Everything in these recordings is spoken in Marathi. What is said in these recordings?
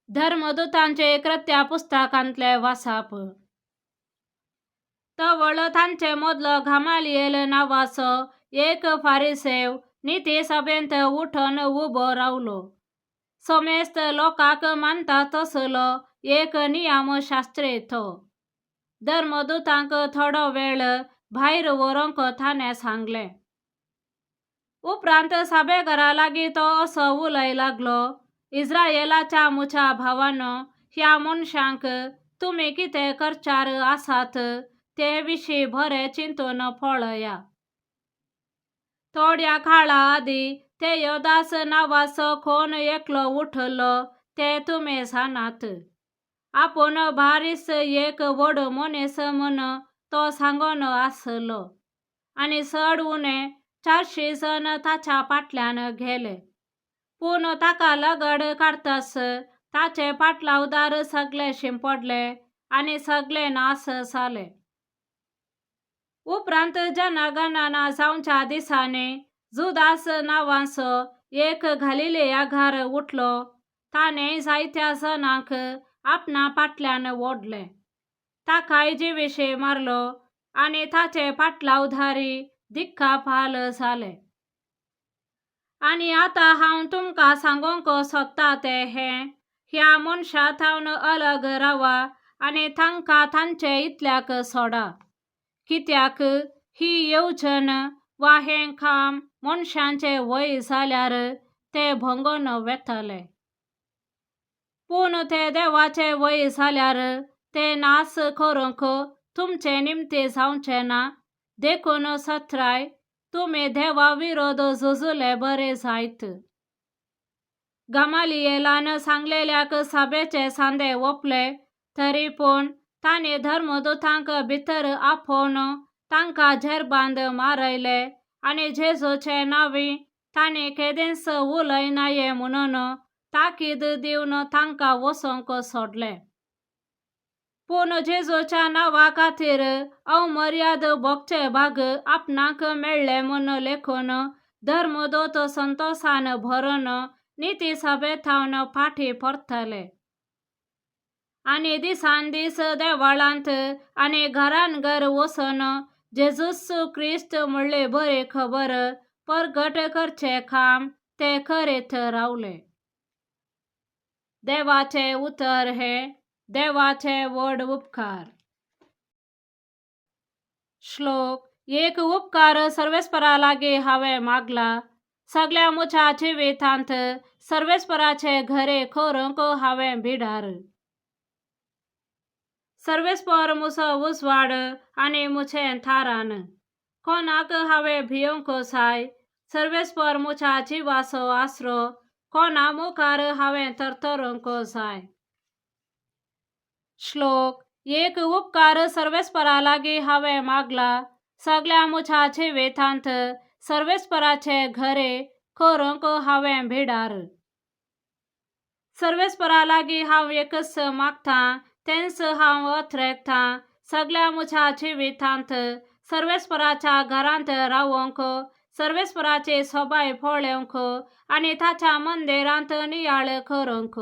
धर्मदूतांचे कृत्या पुस्तकांतले वाचप. तवळ तांचे मदलो घमालिएल नावाचो एक फारिसेव निती सभेंत उठून उबो रावलो. समेस्त लोकांक मानता तसलो एक नियमशास्त्री तो. धर्मदूतांक थोडो वेळ भायर व्हरूंक ताणें सांगलें. उपरांत सभेघरा लागीं तो असो उलय लागलो, इस्रायेलाच्या मुच्या भावांनो, ह्या मनशांक तुमी कितें करचार आसात ते विशीं बरें चिंतून पळया. थोड्या काळा आदी तेयोदास नावाचो कोण एकलो उठलो ते तुमी जाणात. आपूण बारीस एक व्हड मनीस म्हूण तो सांगून आसलो आनी चड उणे 400 जण ताच्या फाटल्यान गेले. पूण ताका लगड काडटास ताचे पाटलावदार सगळे शिंपडले आनी सगळे नास जाले. उपरांत जनगणना जावच्या दिसांनी जुदास नावाचो एक गलिलेयाकार उठलो. ताणें जायत्या जणांक आपणा फाटल्यान ओडले, ताकाय जिवेशी मारलो आनी ताचे पाटलावधारी दिक्कापाल जाले. आनी आतां हांव तुमकां सांगूंक सोदतां तें हें, ह्या मनशा थावन अलग रावा आनी तांकां तांचे इतल्याक सोडा. कित्याक ही येवजण वा हें काम मनशांचे वय जाल्यार ते भोंगून वेतले, पूण ते देवाचे वय जाल्यार ते नास करूंक तुमचे निमते जावचे ना. देखून सत्राय तुमी देवा विरोध झुजले बरे जायत. गमालिएलान सांगलेल्याक सभेचे सांदे ओपले, तरी पूण ताणें धर्मदूतांक भितर आपोवन तांकां झेरबांद मारयले आनी जेजूचे नांवी ताणें केदेंच उलयनाये म्हणून ताकीद दिवन तांकां वचूंक सोडलें. पूण जेजूच्या नांवा खातीर अवमर्याद भोगचे भाग आपणाक मेळ्ळे म्हूण लेखून धर्मदूत संतोषान भरून निती सभे थावन फाटीं परतले. आनी दिसान दीस देवळांत आनी घरान घर वचून जेजूस क्रिस्त म्हणली बरी खबर परगट करचे काम ते करीत रावले. देवाचे उतर हे. देवाचे व्हड उपकार. श्लोक. एक उपकार सर्वेस्परा लागीं हांवें मागला. सगळ्या मुच्या जिवितांत सर्वेस्पराचे घरे करूंक हांवें भिडार. सर्वेस्पर मुसो उजवाड आनी मुछें थारान. कोणाक हांवें भियोंक जाय. सर्वेस्पर मुच्या जिवाचो आसरो. कोणा मुखार हांवें तरतरूंक जाय. श्लोक. एक उपकार सर्वेस्परा लागीं हांवें मागला. सगळ्या मुच्या जिवितांत सर्वेस्पराचे घरे करूंक हांवें भिडार. सर्वेस्परा लागीं हांव एकच मागतां, तेंच हांव अथरेकतां. सगळ्या मुच्या जिवितांत सर्वेस्पराच्या घरांत रावूंक, सर्वेस्पराची सोबाय पळोवंक आनी ताच्या मंदिरांत नियाळ करूंक.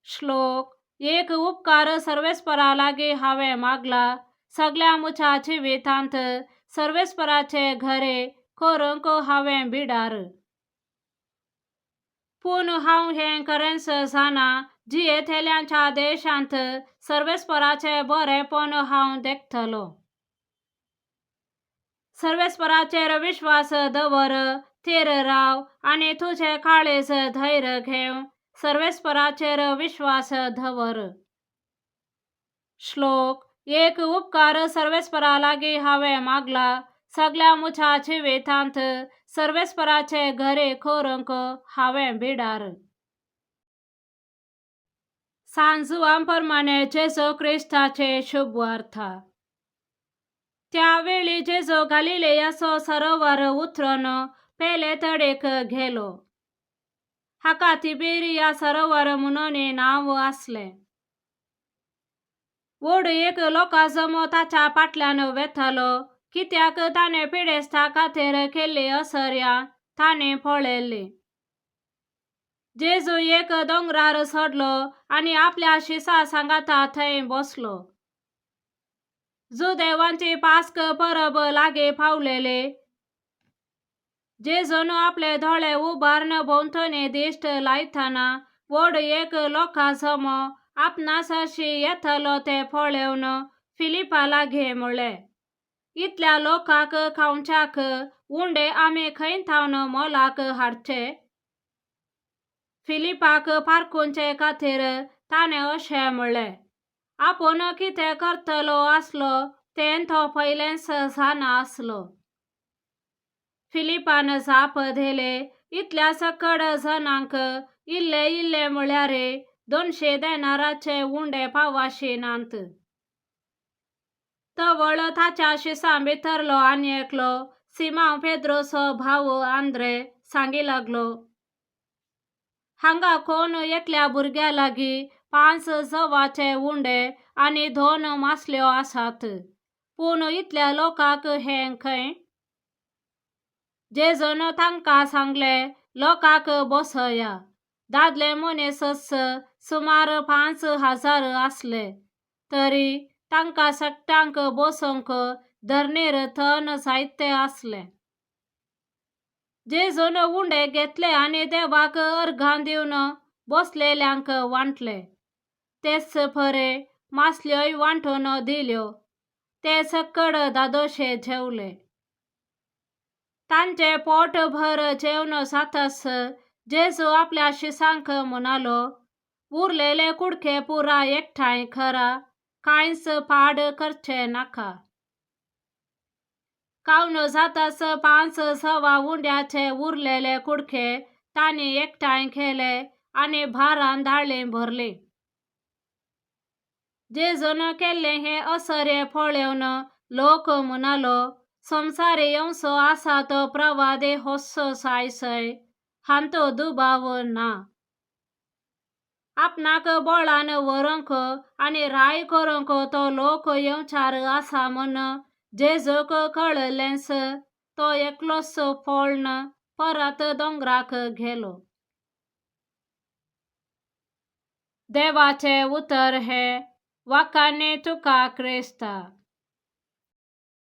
श्लोक. एक उपकार सर्वेस्परा लागीं हांवें मागला. सगळ्या मुच्या जिवितांत सर्वेस्पराचे घरे करूंक हांवें भिडार. पूण हांव हें खरेंच जाणा, जियेंतल्यांच्या देशांत सर्वेस्पराचे बरेपण हांव देखतलो. सर्वेस्पराचेर विश्वास दवर, थीर राव आनी तुझे काळीज धैर्य घेवन सर्वेस्पराचेर विश्वास दवर. श्लोक. एक उपकार सर्वेस्परा लागीं हांवें मागला. सगळ्या मुच्या जिवितांत सर्वेस्पराचे घरे करूंक हांवें भिडार. सांजुवांप्रमाणे जेजू क्रिस्ताचे शुभ वार्ता. त्या वेळी जेजू गलिलेयाचो सरोवर उतरून पेले तडेक गेलो. हाका तिबेरिया सरोवर म्हणून नांव आसलें. व्हड एक लोकांजमो ताच्या फाटल्यान वेतलो, कित्याक ताणें पिडेस्ता खातीर केल्ली असर्या ताणें पळयल्ली. जेजू एक दोंगरार चढलो आणि आपल्या शिसा सांगाता थंय बसलो. जुदेवांची पास्क परब लागे पावलेले. जेजून आपले धोळे उभारन भोवतणी दिश्ट लायतना व्हड एक लोकांसम आपणासाशी येतलो ते पळोवन फिलिपाला घे म्हणले. इतल्या लोकांक खावच्याक उंडे आमी खंय थावन मोलाक हाडचे? फिलिपाक पारखुचे खातीर ताणें अशें म्हणलें. आपूण कितें करतलो आसलो तें तो पयलेंच जाणा आसलो. फिलिपान जाप दिले. इतल्या सकड जणांक इल्ले इल्ले म्हळ्यार 200 देनाराचे उंडे पावाशिनांत. तवळ ताच्या शिसां भितरलो आनी एकलो सिमांव पेद्रोचो भाव आंद्रे सांगी लागलो. हांगा कोण एकल्या भुरग्या लागीं 5 जवाचे उंडे आनी 2 मासल्यो आसात, पूण इतल्या लोकांक हें खंय? जेजून तांकां सांगलें, लोकांक बसया. दादले मनीसच सुमार 5000 आसले, तरी तांकां सगळ्यांक बसूंक धरणीर थन जायते आसले. जेजून उंडे घेतले आनी देवाक अर्घां दिवन बसलेल्यांक वांटले. तेच परे मासल्योय वांटून दिल्यो. ते सकड दादोशे जेवले. तांचे पोट भर जेवण जाताच जेजू आपल्या शिसांक म्हणालो, उरलेले कुडके पुरा एकठांय करा, कांयच पाड करचे नाका. खावन जाताच 5 जवा उंड्याचे उरलेले कुडके तांणी एकठांय केले आनी भारान धाळी भरली. जेजून केल्ले हे असर्य पळोवन लोक म्हणालो, संवसारी येवचो आसा तो प्रवादी होस्सो जायसय, हांतो दुबाव ना. आपणाक बोळान व्हरूंक आनी राय करूंक तो लोक येवचार आसा म्हूण जेजूक कळलेंच तो एकलोच पळोवन परत दोंगराक गेलो. देवाचे उतर हे, वाकान्नी तुका क्रिस्ता.